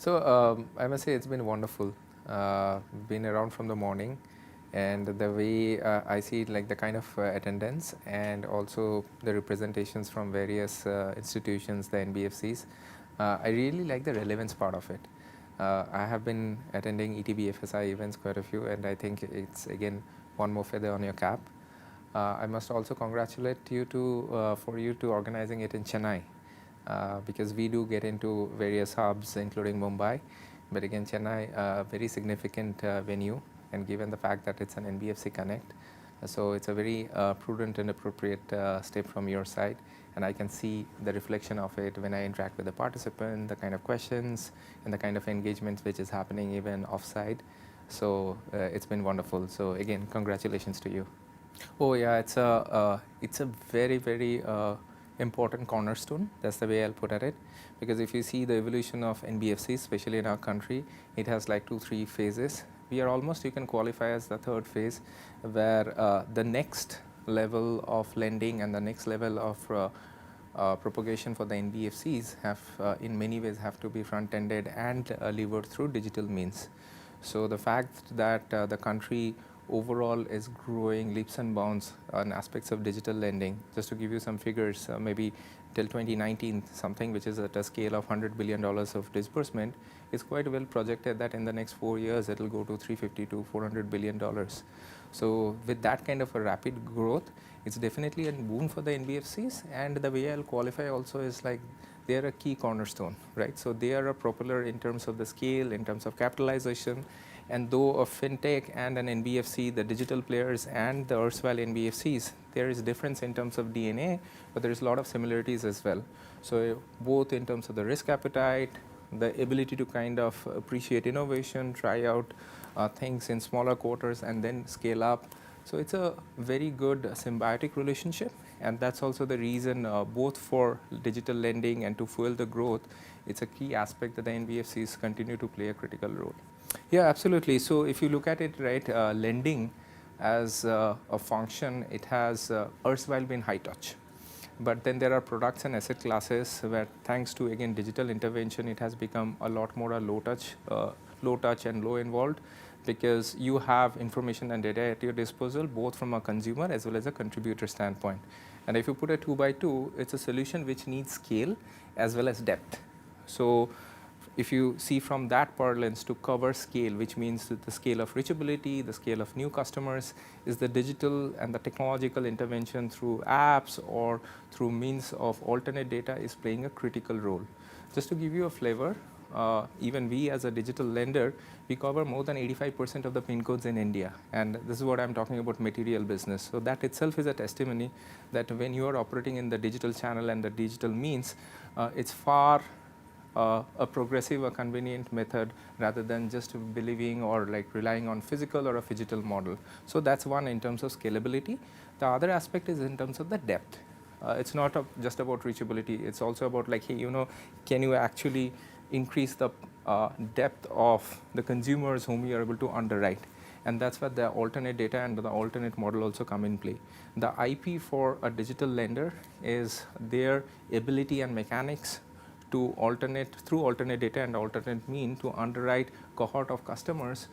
I must say it's been wonderful. Been around from the morning, and the way I see it, like the kind of attendance and also the representations from various institutions, the NBFCs, I really like the relevance part of it. I have been attending ETBFSI events quite a few, and I think it's again one more feather on your cap. I must also congratulate you for you to organizing it in Chennai, because we do get into various hubs, including Mumbai. But again, Chennai, very significant venue, and given the fact that it's an NBFC Connect, so it's a very prudent and appropriate step from your side. And I can see the reflection of it when I interact with the participant, the kind of questions and the kind of engagement which is happening even offsite. So it's been wonderful. So again, congratulations to you. Oh yeah, it's a very important cornerstone. That's the way I'll put at it. Because if you see the evolution of NBFCs, especially in our country, it has like 2-3 phases. We are almost, you can qualify as the third phase, where the next level of lending and the next level of propagation for the NBFCs have in many ways have to be front-ended and levered through digital means. So the fact that the country overall is growing leaps and bounds on aspects of digital lending. Just to give you some figures, maybe till 2019, something which is at a scale of $100 billion of disbursement, is quite well projected that in the next 4 years it will go to 350 to $400 billion. So with that kind of a rapid growth, it's definitely a boon for the NBFCs. And the way I'll qualify also is like they are a key cornerstone, right? So they are a propeller in terms of the scale, in terms of capitalization. And though a fintech and an NBFC, the digital players and the erstwhile NBFCs, there is difference in terms of DNA, but there is a lot of similarities as well. So both in terms of the risk appetite, the ability to kind of appreciate innovation, try out things in smaller quarters and then scale up. So it's a very good symbiotic relationship, and that's also the reason both for digital lending and to fuel the growth, it's a key aspect that the NBFCs continue to play a critical role. Yeah, absolutely. So if you look at it, right, lending as a function, it has erstwhile been high touch. But then there are products and asset classes where, thanks to again digital intervention, it has become a lot more low touch and low involved, because you have information and data at your disposal, both from a consumer as well as a contributor standpoint. And if you put a 2x2, it's a solution which needs scale as well as depth. So if you see from that parlance, to cover scale, which means that the scale of reachability, the scale of new customers, is the digital and the technological intervention through apps or through means of alternate data is playing a critical role. Just to give you a flavor, even we as a digital lender, we cover more than 85% of the PIN codes in India. And this is what I'm talking about, material business. So that itself is a testimony that when you are operating in the digital channel and the digital means, it's far a progressive or convenient method rather than just believing or like relying on physical or a phygital model. So that's one in terms of scalability. The other aspect is in terms of the depth. It's not just about reachability. It's also about like, hey, can you actually increase the depth of the consumers whom you are able to underwrite? And that's where the alternate data and the alternate model also come in play. The IP for a digital lender is their ability and mechanics to through alternate data and alternate mean to underwrite cohort of customers,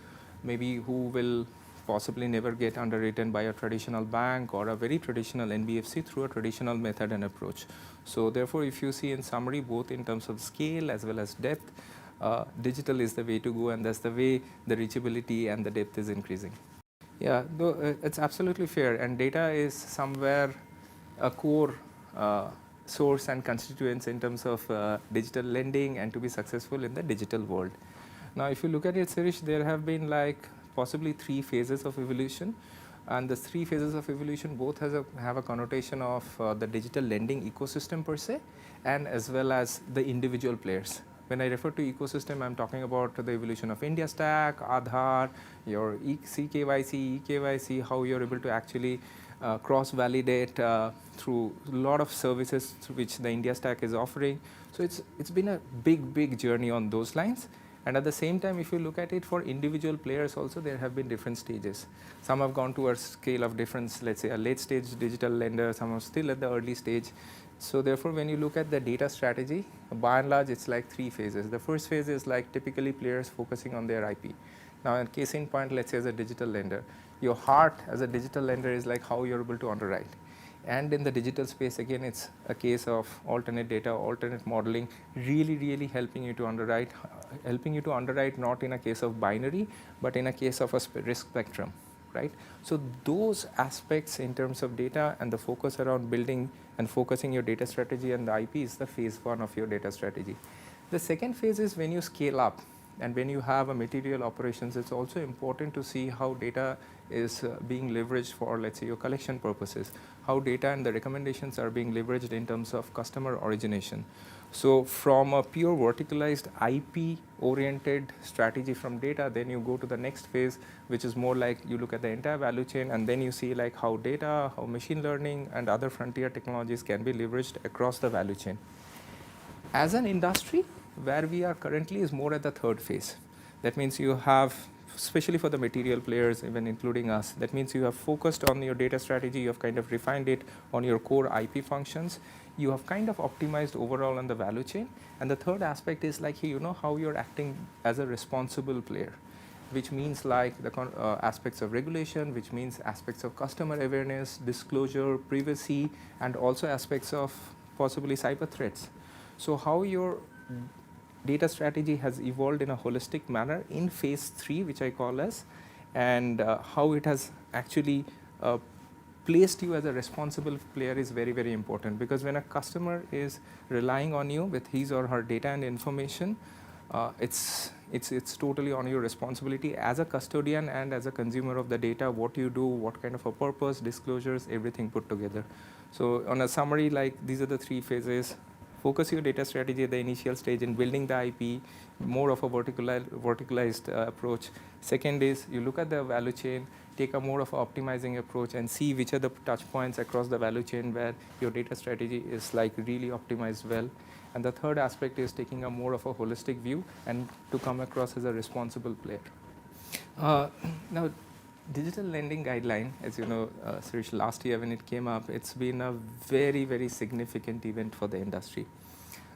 maybe who will possibly never get underwritten by a traditional bank or a very traditional NBFC through a traditional method and approach. So therefore, if you see in summary, both in terms of scale as well as depth, digital is the way to go, and that's the way the reachability and the depth is increasing. Yeah, it's absolutely fair, and data is somewhere a core source and constituents in terms of digital lending and to be successful in the digital world. Now, if you look at it, Sirish, there have been like possibly 3 phases of evolution, and the 3 phases of evolution both have a connotation of the digital lending ecosystem per se, and as well as the individual players. When I refer to ecosystem, I'm talking about the evolution of India Stack, Aadhaar, your CKYC, EKYC, how you're able to actually cross-validate through a lot of services which the India Stack is offering. So it's been a big journey on those lines. And at the same time, if you look at it for individual players also, there have been different stages. Some have gone to a scale of difference, let's say a late stage digital lender, some are still at the early stage. So therefore, when you look at the data strategy, by and large, it's like 3 phases. The first phase is like typically players focusing on their IP. Now, in case in point, let's say as a digital lender, your heart as a digital lender is like how you're able to underwrite. And in the digital space, again, it's a case of alternate data, alternate modeling, really helping you to underwrite not in a case of binary, but in a case of a risk spectrum, right? So those aspects in terms of data and the focus around building and focusing your data strategy and the IP is the phase 1 of your data strategy. The second phase is when you scale up and when you have a material operations, it's also important to see how data is being leveraged for, let's say, your collection purposes, how data and the recommendations are being leveraged in terms of customer origination. So from a pure verticalized IP oriented strategy from data, then you go to the next phase, which is more like you look at the entire value chain, and then you see like how data, how machine learning and other frontier technologies can be leveraged across the value chain. As an industry, where we are currently is more at the third phase. That means you have, especially for the material players, even including us, that means you have focused on your data strategy, you have kind of refined it on your core IP functions, you have kind of optimized overall on the value chain. And the third aspect is like, you know, how you're acting as a responsible player, which means like the aspects of regulation, which means aspects of customer awareness, disclosure, privacy, and also aspects of possibly cyber threats. So how your data strategy has evolved in a holistic manner in phase 3, which I call as, and how it has actually placed you as a responsible player is very important, because when a customer is relying on you with his or her data and information, it's totally on your responsibility as a custodian and as a consumer of the data, what you do, what kind of a purpose, disclosures, everything put together. So on a summary, like these are the 3 phases. Focus your data strategy at the initial stage in building the IP, more of a verticalized approach. Second is you look at the value chain, take a more of an optimizing approach and see which are the touch points across the value chain where your data strategy is like really optimized well. And the third aspect is taking a more of a holistic view and to come across as a responsible player. Now, digital lending guideline, as you know, Sirish, last year when it came up, it's been a very significant event for the industry.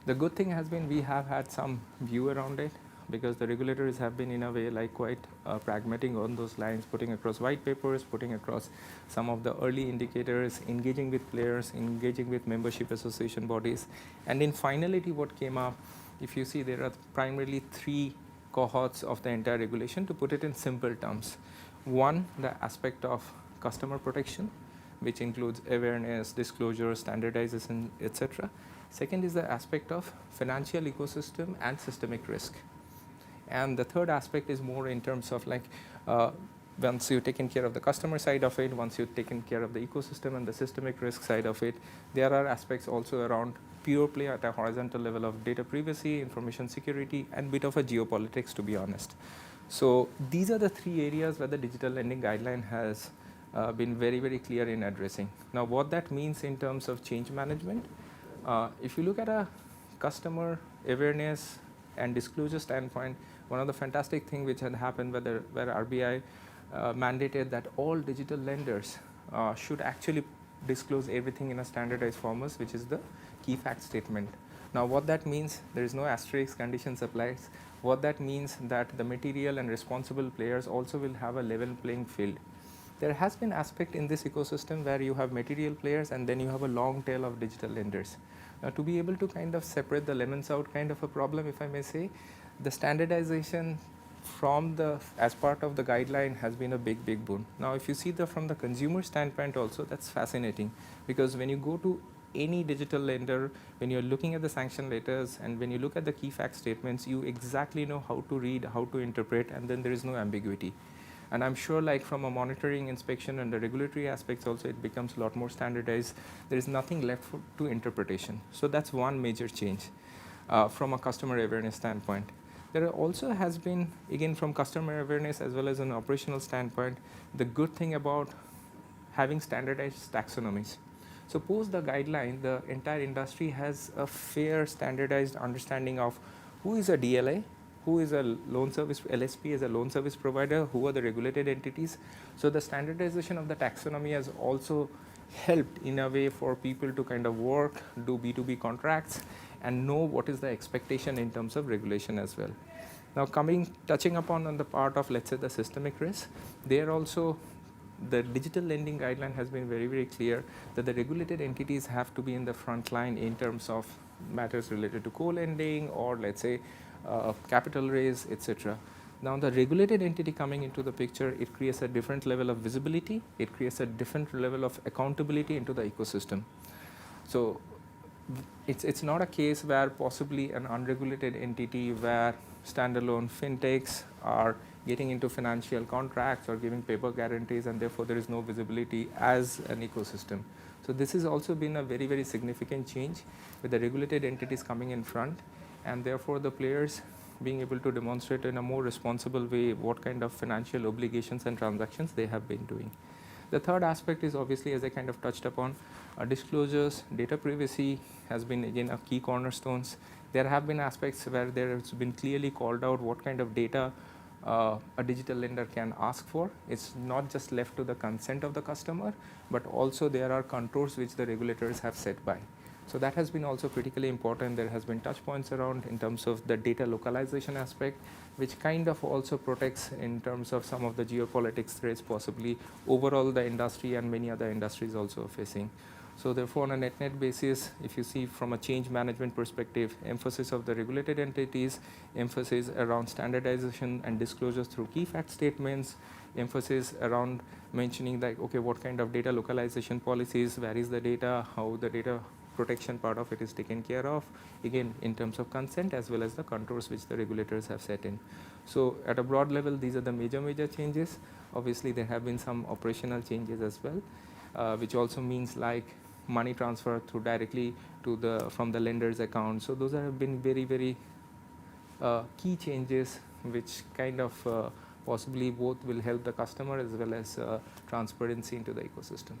The good thing has been we have had some view around it, because the regulators have been in a way like quite pragmatic on those lines, putting across white papers, putting across some of the early indicators, engaging with players, engaging with membership association bodies. And in finality, what came up, if you see, there are primarily 3 cohorts of the entire regulation, to put it in simple terms. One, the aspect of customer protection, which includes awareness, disclosure, standardization, etc. Second is the aspect of financial ecosystem and systemic risk. And the third aspect is more in terms of like, once you've taken care of the customer side of it, once you've taken care of the ecosystem and the systemic risk side of it, there are aspects also around pure play at a horizontal level of data privacy, information security, and bit of a geopolitics, to be honest. So these are the 3 areas where the digital lending guideline has been very clear in addressing. Now, what that means in terms of change management, if you look at a customer awareness and disclosure standpoint, one of the fantastic things which had happened where RBI mandated that all digital lenders should actually disclose everything in a standardized format, which is the key fact statement. Now, what that means, there is no asterisk conditions applies. What that means that the material and responsible players also will have a level playing field. There has been aspect in this ecosystem where you have material players and then you have a long tail of digital lenders. Now, to be able to kind of separate the lemons out kind of a problem, if I may say, the standardization from as part of the guideline has been a big boon. Now, if you see from the consumer standpoint also, that's fascinating, because when you go to any digital lender, when you're looking at the sanction letters and when you look at the key fact statements, you exactly know how to read, how to interpret, and then there is no ambiguity. And I'm sure like from a monitoring, inspection, and the regulatory aspects also, it becomes a lot more standardized. There is nothing left to interpretation. So that's one major change from a customer awareness standpoint. There also has been, again, from customer awareness as well as an operational standpoint, the good thing about having standardized taxonomies. So post the guideline, the entire industry has a fair standardized understanding of who is a DLA, who is a loan service, LSP is a loan service provider, who are the regulated entities. So the standardization of the taxonomy has also helped in a way for people to kind of work, do B2B contracts, and know what is the expectation in terms of regulation as well. Now touching upon on the part of, let's say, the systemic risk, there also the digital lending guideline has been very, very clear that the regulated entities have to be in the front line in terms of matters related to co-lending or, let's say, capital raise, etc. Now, the regulated entity coming into the picture, it creates a different level of visibility, it creates a different level of accountability into the ecosystem. So it's not a case where possibly an unregulated entity where standalone fintechs are getting into financial contracts or giving paper guarantees, and therefore there is no visibility as an ecosystem. So this has also been a very, very significant change with the regulated entities coming in front, and therefore the players being able to demonstrate in a more responsible way what kind of financial obligations and transactions they have been doing. The third aspect is obviously, as I kind of touched upon, disclosures, data privacy has been again a key cornerstones. There have been aspects where there has been clearly called out what kind of data a digital lender can ask for. It's not just left to the consent of the customer, but also there are contours which the regulators have set by. So that has been also critically important. There has been touch points around in terms of the data localization aspect, which kind of also protects in terms of some of the geopolitics threats possibly overall the industry and many other industries also facing. So therefore, on a net basis, if you see from a change management perspective, emphasis of the regulated entities, emphasis around standardization and disclosures through key fact statements, emphasis around mentioning like, okay, what kind of data localization policies, where is the data, how the data protection part of it is taken care of, again in terms of consent as well as the contours which the regulators have set in. So at a broad level, these are the major changes. Obviously, there have been some operational changes as well, which also means like money transfer through directly to from the lender's account. So those have been very key changes which kind of possibly both will help the customer as well as transparency into the ecosystem.